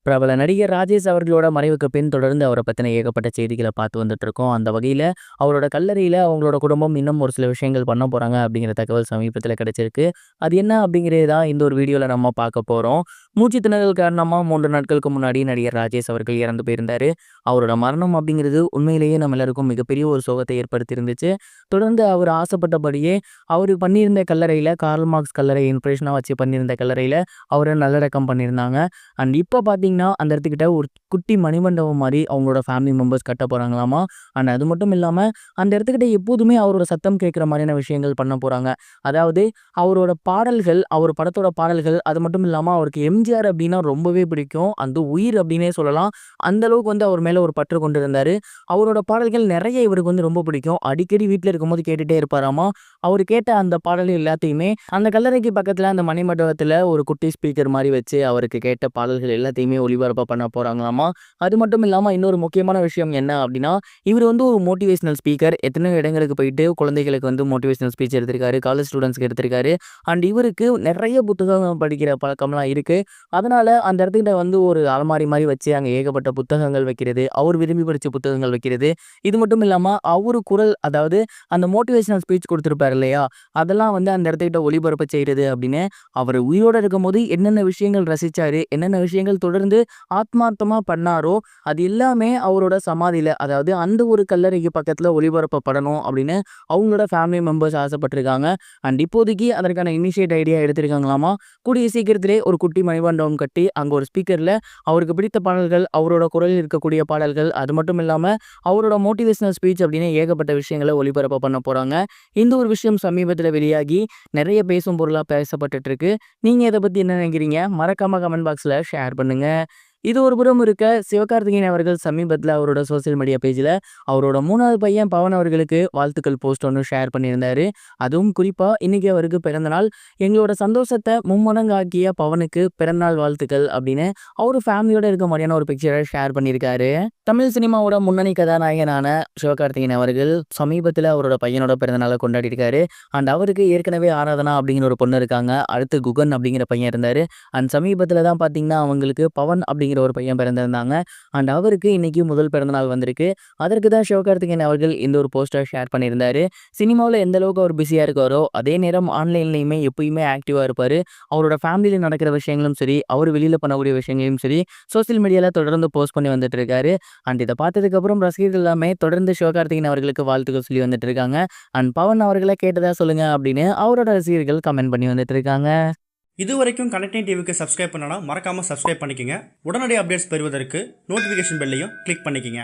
பிரபல நடிகர் ராஜேஷ் அவர்களோட மறைவுக்கு பின் தொடர்ந்து அவரை பத்தின ஏகப்பட்ட செய்திகள பார்த்து வந்துட்டு இருக்கோம். அந்த வகையில அவரோட கல்லறையில அவங்களோட குடும்பம் இன்னும் ஒரு சில விஷயங்கள் பண்ண போறாங்க அப்படிங்கிற தகவல் சமீபத்தில கிடைச்சிருக்கு. அது என்ன அப்படிங்கிறது தான் இந்த ஒரு வீடியோல நம்ம பார்க்க போறோம். மூச்சு திணறல் காரணமா 3 நாட்களுக்கு முன்னாடி நடிகர் ராஜேஷ் அவர்கள் இறந்து போயிருந்தாரு. அவரோட மரணம் அப்படிங்கிறது உண்மையிலேயே நம்ம எல்லாருக்கும் மிகப்பெரிய ஒரு சோகத்தை ஏற்படுத்தியிருந்துச்சு. தொடர்ந்து அவர் ஆசைப்பட்டபடியே அவரு பண்ணியிருந்த கல்லறையில கார்ல் மார்க்ஸ் கல்லறை இன்ஸ்பிரேஷனா வச்சு பண்ணியிருந்த கல்லறையில அவர நல்லடக்கம் பண்ணியிருந்தாங்க. அண்ட் இப்போ பார்த்தீங்கன்னா, அந்த இடத்துக்கிட்ட ஒரு குட்டி மணிமண்டபம் மாரி அவங்களோட ஃபேமிலி மெம்பர்ஸ் கட்ட போறாங்களாமா. அண்ட் அது மட்டும் இல்லாம, அந்த இடத்துக்கிட்ட எப்போதுமே அவரோட சத்தம் கேட்கிற மாரியான விஷயங்கள் பண்ண போறாங்க. அதாவது அவரோட பாடல்கள், அவர் படத்தோட பாடல்கள், அது மட்டும் இல்லாம அவருக்கு எம்ஜிஆர் அப்டின்னா ரொம்பவே பிடிக்கும். அந்த உயிர் அப்டின்னே சொல்லலாம். அந்த அளவுக்கு அவர் மேல ஒரு பற்று கொண்டிருந்தாரு. அவரோட பாடல்கள் நெறைய இவருக்கு ரொம்ப பிடிக்கும். அடிக்கடி வீட்ல இருக்கும்போது கேட்டுட்டே இருப்பாராமா. அவரு கேட்ட அந்த பாடல்கள் எல்லாத்தையுமே அந்த கல்லறைக்கு பக்கத்துல அந்த மணிமண்டபத்துல ஒரு குட்டி ஸ்பீக்கர் மாரி வச்சு அவருக்கு கேட்ட பாடல்கள் எல்லாத்தையுமே ஒளிபரப்ப பண்ண போறாங்களாமா. அது மட்டும் இல்லாம இன்னொரு முக்கியமான விஷயம் என்ன அப்டின்னா, இவரு ஒரு மோட்டிவேஷனல் ஸ்பீக்கர். எத்தனையோ இடங்களுக்கு போயிட்டு குழந்தைகளுக்கு மோட்டிவேஷனல் ஸ்பீச் எடுத்திருக்காரு. காலேஜ் ஸ்டூடண்ட்ஸ்க்கு எடுத்திருக்காரு. அண்ட் இவருக்கு நெறைய புத்தகம் படிக்கிற பழக்கம்லாம் இருக்கு. அதனால அந்த இடத்துக்கிட்ட ஒரு அலமாரி மாரி வச்சு அங்க ஏகப்பட்ட புத்தகங்கள் வைக்கிறது. அவர் விரும்பி படிச்ச புத்தகங்கள் வைக்கிறது. இது மட்டும் இல்லாம அவரு குரல் அதாவது அந்த மோட்டிவேஷனல் ஸ்பீச் குடுத்திருப்பாரு இல்லையா? அதெல்லாம் அந்த இடத்துக்கிட்ட ஒளிபரப்ப செய்றது அப்படின்னு அவரு உயிரோட இருக்கும்போது என்னென்ன விஷயங்கள் ரசிச்சாரு, என்னென்ன விஷயங்கள் தொடர்ந்து ஆத்மார்த்தமா பண்ணாரோ, அது எல்லாமே அவரோட சமாதியில, அதாவது அந்த ஒரு கல்லறைக்கு பக்கத்துல ஒளிபரப்பப்படணும் அப்படின்னு அவங்களோட ஃபேமிலி மெம்பர்ஸ் ஆசைப்பட்டுருக்காங்க. அண்ட் இப்போதைக்கு அதற்கான இனிஷியேட் ஐடியா எடுத்திருக்காங்களாமா. கூடிய சீக்கிரத்திலே ஒரு குட்டி மணிமண்டபம் கட்டி, அங்க ஒரு ஸ்பீக்கர்ல அவருக்கு பிடித்த பாடல்கள், அவரோட குரலில் இருக்கக்கூடிய பாடல்கள், அது மட்டும் இல்லாம அவரோட மோட்டிவேஷனல் ஸ்பீச் அப்படின்னு ஏகப்பட்ட விஷயங்கள ஒளிபரப்ப பண்ண போறாங்க. இந்த ஒரு விஷயம் சமீபத்தில வெளியாகி நெறைய பேசும் பொருளா பேசப்பட்டுட்டு இருக்கு. நீங்க இத பத்தி என்ன நினைக்கிறீங்க? மறக்காம கமெண்ட் பாக்ஸ்ல ஷேர் பண்ணுங்க. இது ஒரு புறம் இருக்க, சிவகார்த்திகேயன் அவர்கள் சமீபத்தில அவரோட சோசியல் மீடியா பேஜ்ல அவரோட 3வது பையன் பவன் அவர்களுக்கு வாழ்த்துக்கள் போஸ்ட் ஒண்ணு ஷேர் பண்ணியிருந்தாரு. அதுவும் குறிப்பா இன்னைக்கு அவருக்கு பிறந்த நாள். எங்களோட சந்தோஷத்த மும்மடங்காக்கிய பவனுக்கு பிறந்தநாள் வாழ்த்துக்கள் அப்படின்னு அவரு ஃபேமிலியோட இருக்க மாரியான ஒரு பிக்சர ஷேர் பண்ணியிருக்காரு. தமிழ் சினிமாவோட முன்னணி கதாநாயகனான சிவகார்த்திகேயன் அவர்கள் சமீபத்தில அவரோட பையனோட பிறந்தநாள கொண்டாடியிருக்காரு. அண்ட் அவருக்கு ஏற்கனவே ஆராதனா அப்படிங்கிற ஒரு பொண்ணு இருக்காங்க. அடுத்து குகன் அப்படிங்கிற பையன் இருந்தாரு. அண்ட் சமீபத்தில தான் பார்த்தீங்கன்னா, அவங்களுக்கு பவன் அப்படிங்கிற ஒரு பையன் பிறந்திருந்தாங்க. அண்ட் அவருக்கு இன்னைக்கு முதல் பிறந்தநாள் வந்திருக்கு. அதற்கு தான் சிவகார்த்திகேயன் அவர்கள் இந்த ஒரு போஸ்டர் ஷேர் பண்ணியிருந்தாரு. சினிமாவுல எந்த அளவுக்கு அவர் பிஸியா இருக்காரோ, அதே நேரம் ஆன்லைன்லயுமே எப்பயுமே ஆக்டிவா இருப்பாரு. அவரோட ஃபேமிலியில நடக்கிற விஷயங்களும் சரி, அவர் வெளியில பண்ணக்கூடிய விஷயங்களையும் சரி, சோசியல் மீடியால தொடர்ந்து போஸ்ட் பண்ணி வந்துட்டு இருக்காரு. அண்ட் இத பார்த்ததுக்கு அப்புறம் ரசிகர்கள் எல்லாமே தொடர்ந்து சிவகார்த்திகேயன் அவர்களுக்கு வாழ்த்துக்கள் சொல்லி வந்துட்டு இருக்காங்க. அண்ட் பவன் அவர்கள கேட்டதா சொல்லுங்க அப்படின்னு அவரோட ரசிகர்கள் கமெண்ட் பண்ணி வந்துட்டு இருக்காங்க. இதுவரைக்கும் கனெக்டிங் டிவிக்கு சப்ஸ்கிரைப் பண்ணனா மறக்காம சப்ஸ்கிரைப் பண்ணிக்கங்க. உடனடி அப்டேட்ஸ் பெறுவதற்கு நோட்டிஃபிகேஷன் பெல்லையும் கிளிக் பண்ணிக்கங்க.